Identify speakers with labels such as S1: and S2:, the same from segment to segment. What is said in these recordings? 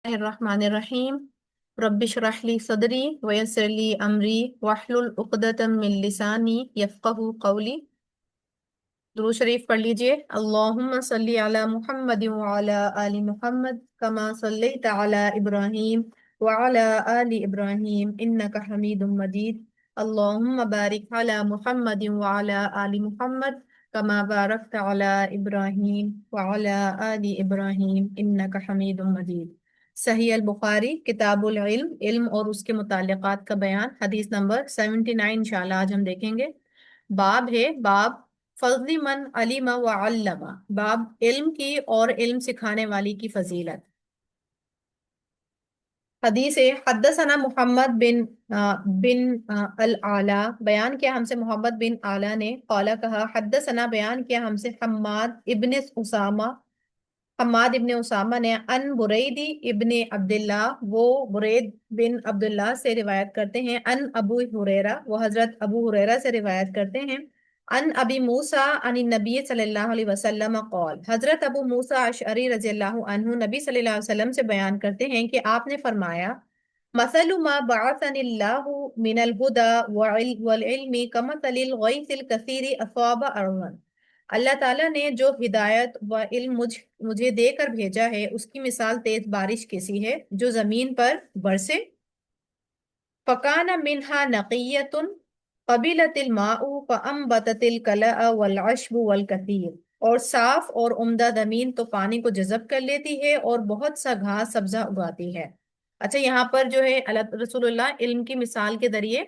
S1: Bismillahirrahmanirrahim. Rabbi shrah li sadri wa yassir li amri wahlul uqdatam min lisani yafqahu qawli. दुरूद शरीफ पढ़ लीजिए। अल्लाहुम्मा सल्ली अला मुहम्मद व अला आलि मुहम्मद कमा सल्लैता अला इब्राहीम व अला आलि इब्राहीम इन्नका हमीदुम मजीद। अल्लाहुम्मा बारिक अला मुहम्मद व अला आलि मुहम्मद कमा बारकता अला इब्राहीम व अला आलि इब्राहीम इन्नका हमीदुम मजीद। सही अल बुखारी किताबुल इल्म, इल्म और उसके मुताल्लिक़ात का बयान, हदीस नंबर 79 इंशाल्लाह आज हम देखेंगे। बाब है, बाब फजली मन अलीमा व अल्लमा, बाब इल्म की और इल्म सिखाने वाली की फजीलत। हदीस है, हद्दसना मोहम्मद बिन अल आला, बयान किया हमसे मोहम्मद बिन आला ने, कौला कहा, हद्दसना बयान किया हमसे हम्माद इब्ने उसामा ने, अन बुरैदी इब्ने अब्दुल्लाह, वो बुरैद बिन अब्दुल्लाह से रिवायत करते हैं, अन अबू हुरैरा, वो हजरत अबू हुरैरा से रिवायत करते हैं, अन अबी मूसा अन नबी सल्लल्लाहु अलैहि वसल्लम कौल, हजरत अबू मूसा अशअरी रज़ियल्लाहु अन्हु नबी सल्लल्लाहु अलैहि वसल्लम से बयान करते हैं कि आपने फरमाया, मसलु मा बअसनिल्लाहु मिनल हुदा वल इल्मी कमसलिल गैसिल कसीरी अस्वाब अरवन, अल्लाह ताला ने जो हिदायत व इल्म मुझे देकर भेजा है उसकी मिसाल तेज बारिश की सी है जो जमीन पर बरसे। फ़काना मिन्हा नक़िय्यतुन क़बिलतिल माउ फ़अंबततिल कलअ वल अश्बु वल कसीर, और साफ और उम्दा जमीन तो पानी को जज़ब कर लेती है और बहुत सा घास सब्जा उगाती है। अच्छा, यहाँ पर जो है अल्लाह रसूलुल्लाह इल्म की मिसाल के जरिए,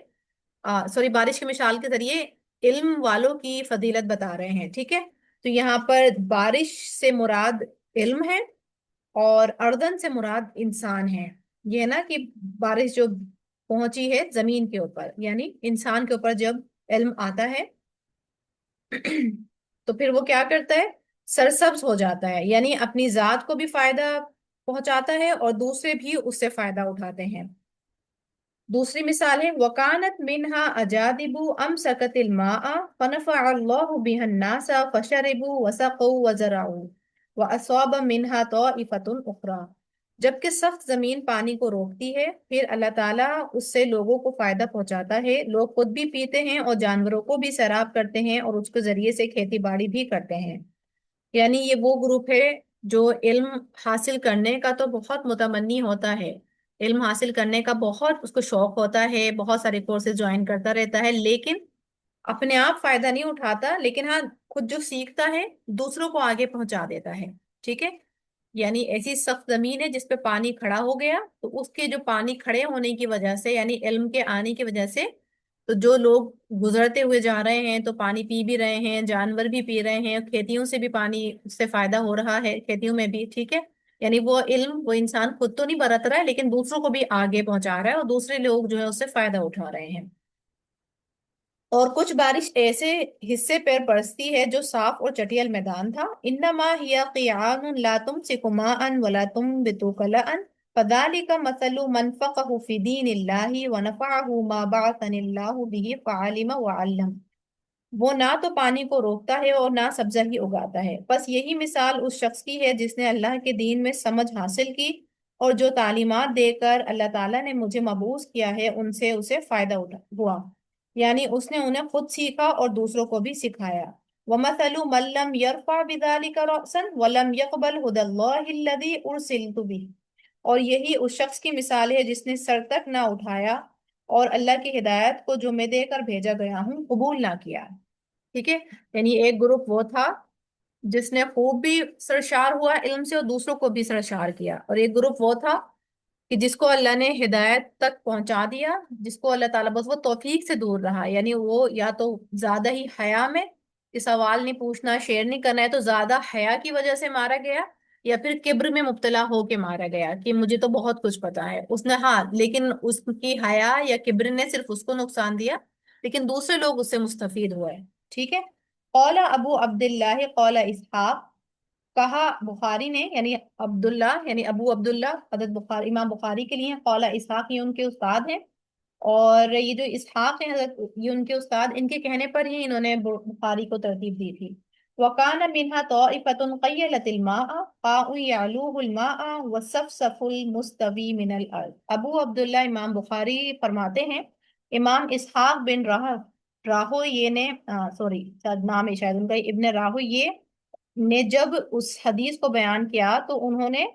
S1: सॉरी, बारिश की मिसाल के जरिए इल्म वालों की फजीलत बता रहे हैं। ठीक है, तो यहाँ पर बारिश से मुराद इल्म है और अर्दन से मुराद इंसान है। ये है ना कि बारिश जो पहुंची है जमीन के ऊपर, यानी इंसान के ऊपर जब इल्म आता है तो फिर वो क्या करता है, सरसब्ज हो जाता है, यानी अपनी जात को भी फायदा पहुंचाता है और दूसरे भी उससे फायदा उठाते हैं। दूसरी मिसाल है, वकानत मिनहा अजादिबु अमसकतिल माआ फनफ़अल्लाहु बिहन्नासा फशरिबु वसक़ू वज़रऊ व अस्वाब मिनहा तौइफ़तुन उख़रा, जबकि सख्त जमीन पानी को रोकती है, फिर अल्लाह ताला उससे लोगों को फायदा पहुंचाता है, लोग खुद भी पीते हैं और जानवरों को भी सैराब करते हैं और उसके जरिए से खेती बाड़ी भी करते हैं। यानी ये वो ग्रुप है जो इल्म हासिल करने का तो बहुत मुतमन्नी होता है, इल्म हासिल करने का बहुत उसको शौक होता है, बहुत सारे कोर्सेज ज्वाइन करता रहता है, लेकिन अपने आप फायदा नहीं उठाता, लेकिन हाँ खुद जो सीखता है दूसरों को आगे पहुंचा देता है। ठीक है, यानी ऐसी सख्त जमीन है जिसपे पानी खड़ा हो गया, तो उसके जो पानी खड़े होने की वजह से, यानी इल्म के आने की वजह से, तो जो लोग गुजरते हुए जा रहे हैं तो पानी पी भी रहे हैं, जानवर भी पी रहे हैं, खेतियों से भी पानी से फायदा हो रहा है, खेतियों में भी। ठीक है, यानी वो इल्म वो इंसान खुद तो नहीं बरत रहा है लेकिन दूसरों को भी आगे पहुंचा रहा है और दूसरे लोग जो है उससे फायदा उठा रहे हैं। और कुछ बारिश ऐसे हिस्से पर बरसती है जो साफ और चटियल मैदान था, इन्नमा हिया क़ियानुन ला तुमसिकु माअन वला तुम्बितु कलअन फज़ालिका मसलु मन फ़क़हु फ़ी दीनिल्लाहि व नफ़अहु मा बअसनिल्लाहु बिही फ़अलिम व अल्लम, वो ना तो पानी को रोकता है और ना सब्जा ही उगाता है, बस यही मिसाल उस शख्स की है जिसने अल्लाह के दीन में समझ हासिल की और जो तालीमात देकर अल्लाह ताला ने मुझे मबूस किया है उनसे उसे फायदा उठा हुआ, यानी उसने उन्हें खुद सीखा और दूसरों को भी सिखाया। वमसलु मल्लम यरफा बिज़ालिका रअसन वलम यक़बल हुदल्लाहिल्लज़ी उरसिलतु बिही, और यही उस शख्स की मिसाल है जिसने सर तक ना उठाया और अल्लाह की हिदायत को जो मैं देकर भेजा गया हूँ कबूल ना किया। ठीक है, यानी एक ग्रुप वो था जिसने खूब भी सरशार हुआ इल्म से और दूसरों को भी सरशार किया, और एक ग्रुप वो था कि जिसको अल्लाह ने हिदायत तक पहुंचा दिया, जिसको अल्लाह ताला, बस वो तौफीक से दूर रहा, यानी वो या तो ज्यादा ही हया में कि सवाल नहीं पूछना, शेयर नहीं करना है, तो ज्यादा हया की वजह से मारा गया, या फिर किब्र में मुब्तला होके मारा गया कि मुझे तो बहुत कुछ पता है उसने, हाँ, लेकिन उसकी हया या किब्र ने सिर्फ उसको नुकसान दिया, लेकिन दूसरे लोग उससे मुस्तफीद हुए। ठीक है, कौला अबू अब्दुल्लाह कौला इसहाक, कहा बुखारी ने, यानी अब्दुल्ला यानी अबू अब्दुल्ला हजरत बुखारी, इमाम बुखारी के लिए, कौला इसहाक ये उनके उस्ताद हैं, और ये जो इसहाक हैं हजरत ये उनके उस्ताद, इनके कहने पर ही इन्होंने बुखारी को तरतीब दी थी। वकान मिन्हा तौइफतुन क़य्यलतिल माअ क़ाउ यअलूहुल माअ वसफ़सफ़ुल मुस्तवी मिनल अर्द। अबू अब्दुल्ला इमाम बुखारी फरमाते हैं, इमाम इसहाक बिन राहोये ने, सॉरी शायद नाम है शायद उनका, इब्न राहोये ने जब उस हदीस को बयान किया तो उन्होंने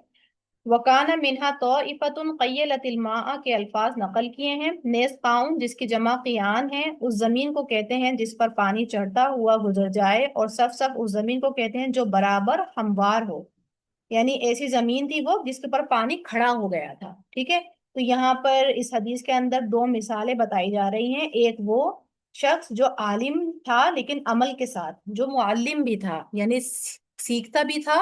S1: वकाना मिन्हा तौइफतुन क़य्यलतिल माअ के अल्फाज नकल किए हैं। नेस काउन जिसकी जमा क़ियान है, उस जमीन को कहते हैं जिस पर पानी चढ़ता हुआ गुजर जाए, और सफ सफ उस जमीन को कहते हैं जो बराबर हमवार हो। यानी ऐसी जमीन थी वो जिसके ऊपर पानी खड़ा हो गया था। ठीक है, तो यहाँ पर इस हदीस के अंदर दो मिसालें बताई जा रही हैं। एक वो शख्स जो आलिम था लेकिन अमल के साथ, जो मुअल्लिम भी था, यानी सीखता भी था,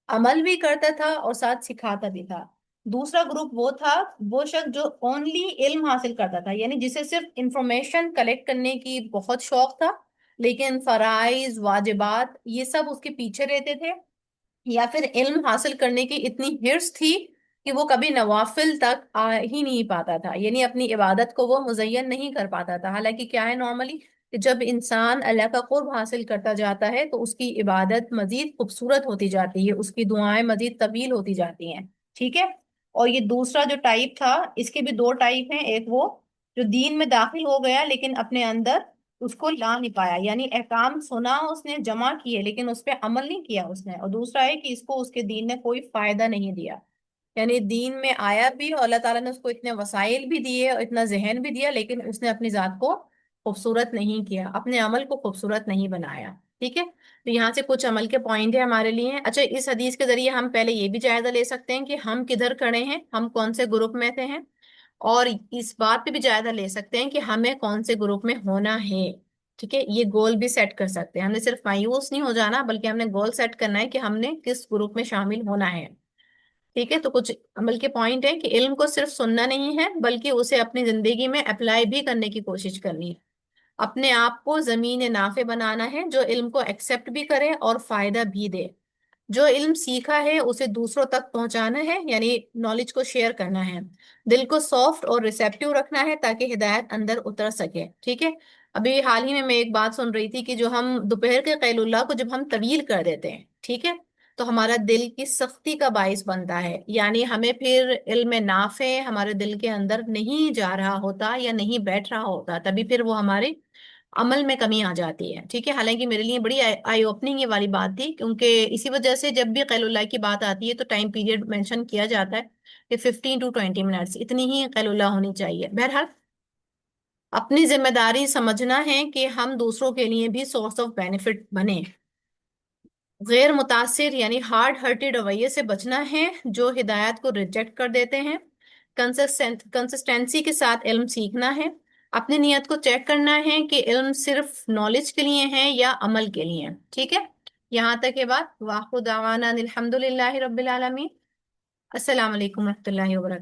S1: अमल भी करता था और साथ सिखाता भी था। दूसरा ग्रुप वो था, वो शख्स जो ओनली इल्म हासिल करता था, यानी जिसे सिर्फ इंफॉर्मेशन कलेक्ट करने की बहुत शौक था, लेकिन फराइज वाजिबात ये सब उसके पीछे रहते थे, या फिर इल्म हासिल करने की इतनी हिर्स थी कि वो कभी नवाफिल तक आ ही नहीं पाता था, यानी अपनी इबादत को वो मुजय्यन नहीं कर पाता था। हालांकि क्या है नॉर्मली कि जब इंसान अल्लाह का कुर्ब हासिल करता जाता है तो उसकी इबादत मजीद खूबसूरत होती जाती है, उसकी दुआएं मजीद तवील होती जाती हैं। ठीक है, और ये दूसरा जो टाइप था, इसके भी दो टाइप हैं। एक वो जो दीन में दाखिल हो गया लेकिन अपने अंदर उसको ला नहीं पाया, यानी अहकाम सुना उसने, जमा किए, लेकिन उस पर अमल नहीं किया उसने। और दूसरा है कि इसको उसके दीन ने कोई फायदा नहीं दिया, यानी दीन में आया भी और अल्लाह ताला ने उसको इतने वसाइल भी दिए और इतना जहन भी दिया, लेकिन उसने अपनी जात को खूबसूरत नहीं किया, अपने अमल को खूबसूरत नहीं बनाया। ठीक है, तो यहाँ से कुछ अमल के पॉइंट है हमारे लिए। अच्छा, इस हदीस के जरिए हम पहले ये भी जायजा ले सकते हैं कि हम किधर खड़े हैं, हम कौन से ग्रुप में थे हैं, और इस बात पे भी जायजा ले सकते हैं कि हमें कौन से ग्रुप में होना है। ठीक है, ये गोल भी सेट कर सकते हैं, हमने सिर्फ मायूस नहीं हो जाना बल्कि हमने गोल सेट करना है कि हमने किस ग्रुप में शामिल होना है। ठीक है, तो कुछ अमल के पॉइंट है कि इल्म को सिर्फ सुनना नहीं है बल्कि उसे अपनी जिंदगी में अप्लाई भी करने की कोशिश करनी है। अपने आप को जमीन नाफे बनाना है जो इल्म को एक्सेप्ट भी करे और फायदा भी दे। जो इल्म सीखा है उसे दूसरों तक पहुंचाना है, यानी नॉलेज को शेयर करना है। दिल को सॉफ्ट और रिसेप्टिव रखना है ताकि हिदायत अंदर उतर सके। ठीक है, अभी हाल ही में मैं एक बात सुन रही थी कि जो हम दोपहर के कैलुल्लाह को जब हम तवील कर देते हैं, ठीक है, तो हमारा दिल की सख्ती का बाइस बनता है, यानी हमें फिर इल्म नाफे हमारे दिल के अंदर नहीं जा रहा होता या नहीं बैठ रहा होता, तभी फिर वो हमारे अमल में कमी आ जाती है। ठीक है, हालांकि मेरे लिए बड़ी आई ओपनिंग ये वाली बात थी, क्योंकि इसी वजह से जब भी कैलुल्लाह की बात आती है तो टाइम पीरियड मेंशन किया जाता है कि 15 to 20 मिनट्स, इतनी ही कैलुल्लाह होनी चाहिए। बहरहाल अपनी जिम्मेदारी समझना है कि हम दूसरों के लिए भी सोर्स ऑफ बेनिफिट बने। गैर मुतासिर यानी हार्ड हर्टेड रवैये से बचना है जो हिदायत को रिजेक्ट कर देते हैं। कंसिस्टेंसी के साथ इल्म सीखना है। अपनी नीयत को चेक करना है कि इल्म सिर्फ नॉलेज के लिए है या अमल के लिए। ठीक है, यहाँ तक ये बात। वाखुर दावाना अनिल हम्दुलिल्लाहि रब्बिल आलमीन। अस्सलाम वालेकुम रहमतुल्लाहि व बरकातहू।